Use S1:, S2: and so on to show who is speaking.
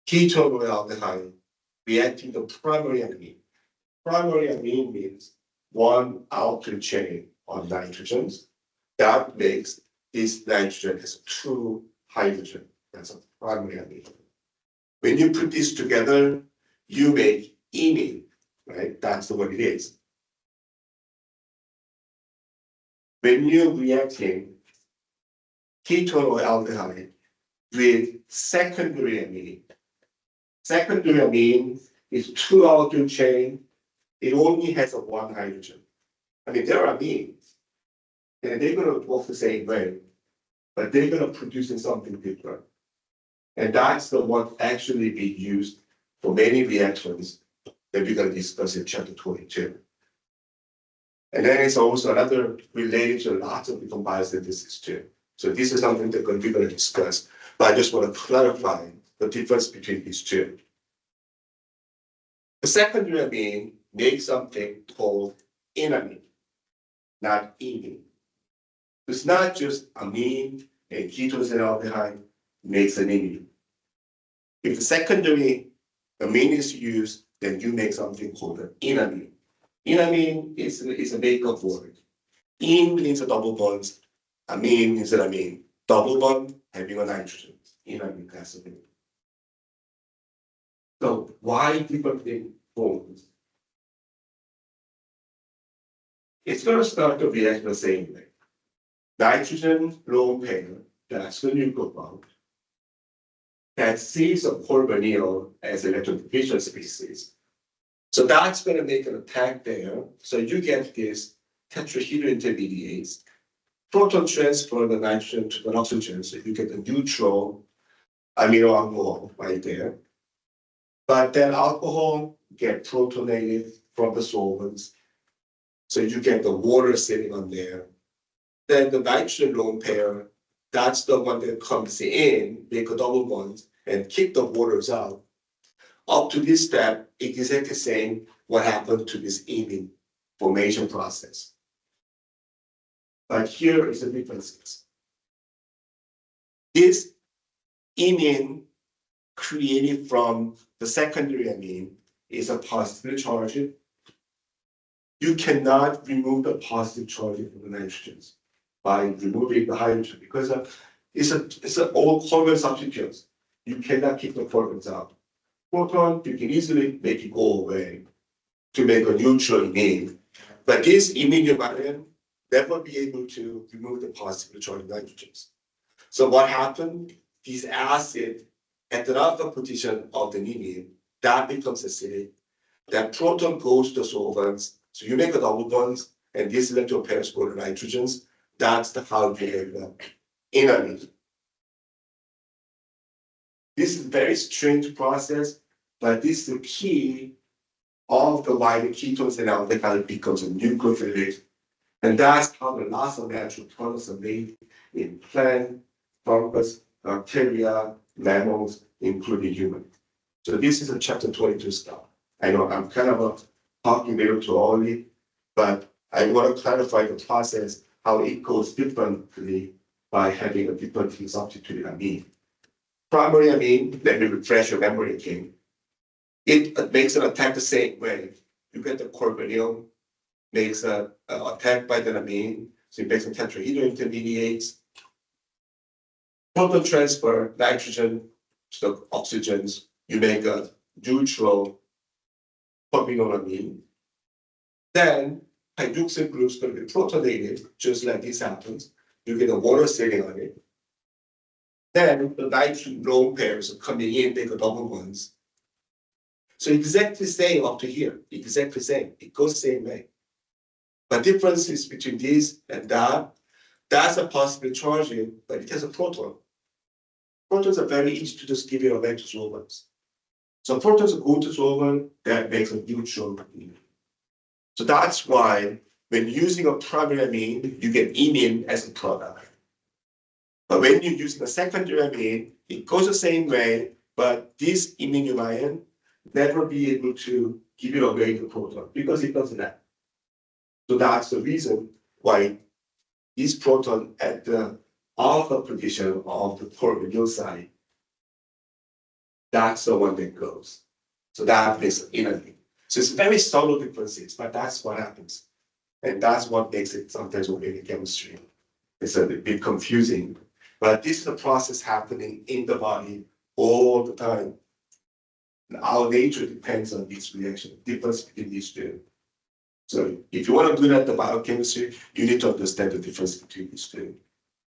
S1: ketone or aldehyde reacting the primary amine. Primary amine means one alkyl chain on nitrogens. That makes this nitrogen has two hydrogen. That's a primary amine. When you put these together, you make imine, right? That's what it is. When you're reacting ketone or aldehyde with secondary amine, secondary amine is two alkyl chain. It only has a one hydrogen. I mean, there are amines, and they're going to work the same way, but they're going to produce something different. And that's the one actually being used for many reactions that we're going to discuss in chapter 22. And then it's also another related to lots of different biosynthesis too. So this is something that we're going to discuss, but I just want to clarify the difference between these two. The secondary amine makes something called enamine, not imine. It's not just amine and ketones and aldehyde makes an imine. If the secondary amine is used, then you make something called an enamine. Enamine is a makeup word. En means a double bond, amine means an amine. Double bond having a nitrogen. Enamine has a name. So why different forms? It's going to start to react the same way. Nitrogen lone pair, that's the nucleophile, that sees a carbonyl as an electron species. So that's going to make an attack there. So you get this tetrahedral intermediates, proton transfer the nitrogen to the oxygen, so you get a neutral amino alcohol right there. But then alcohol get protonated from the solvents, so you get the water sitting on there. Then the nitrogen lone pair, that's the one that comes in, make a double bond, and kick the waters out. Up to this step, exactly the same what happened to this imine formation process. But here is the difference. This imine created from the secondary amine is a positive charge. You cannot remove the positive charge from the nitrogens by removing the hydrogen because it's an all carbon substitutes. You cannot keep the carbons out. Proton, you can easily make it go away to make a neutral imine. But this imine ion never be able to remove the positive charged nitrogens. So what happened? This acid at the alpha position of the imine, that becomes acidic. That proton goes to solvents. So you make a double bond, and these electron pairs go to nitrogens. That's the how you have the enamine. This is a very strange process, but this is the key of the why the ketones and aldehyde becomes a nucleophilic. And that's how the lots of natural products are made in plant, fungus, bacteria, mammals, including human. So this is a chapter 22 stuff. I know I'm kind of talking a little too early, but I want to clarify the process, how it goes differently by having a different substituted amine. Primary amine, let me refresh your memory again. It makes an attack the same way. You get the carbonyl, makes an attack by the amine, so it makes a tetrahedral intermediates. Proton transfer nitrogen to the oxygens, you make a neutral carbonylamine. Then hydroxyl group is going to be protonated, just like this happens. You get a water sitting on it. Then the nitrogen lone pairs are coming in, make a double bonds. So exactly the same up to here, exactly the same. It goes the same way. But differences between this and that, that's a positive charging, but it has a proton. Protons are very easy to just give you away to solvents. So protons go to solvent, that makes a neutral amine. So that's why when using a primary amine, you get imine as a product. But when you're using a secondary amine, it goes the same way, but this imine ion never be able to give it away the proton because it doesn't have. So that's the reason why this proton at the alpha position of the carbonyl side that's the one that goes. So that is enamine. So it's very subtle differences, but that's what happens. And that's what makes it sometimes organic chemistry. It's a bit confusing, but this is a process happening in the body all the time. And our nature depends on this reaction, difference between these two. So if you want to do that the biochemistry, you need to understand the difference between these two.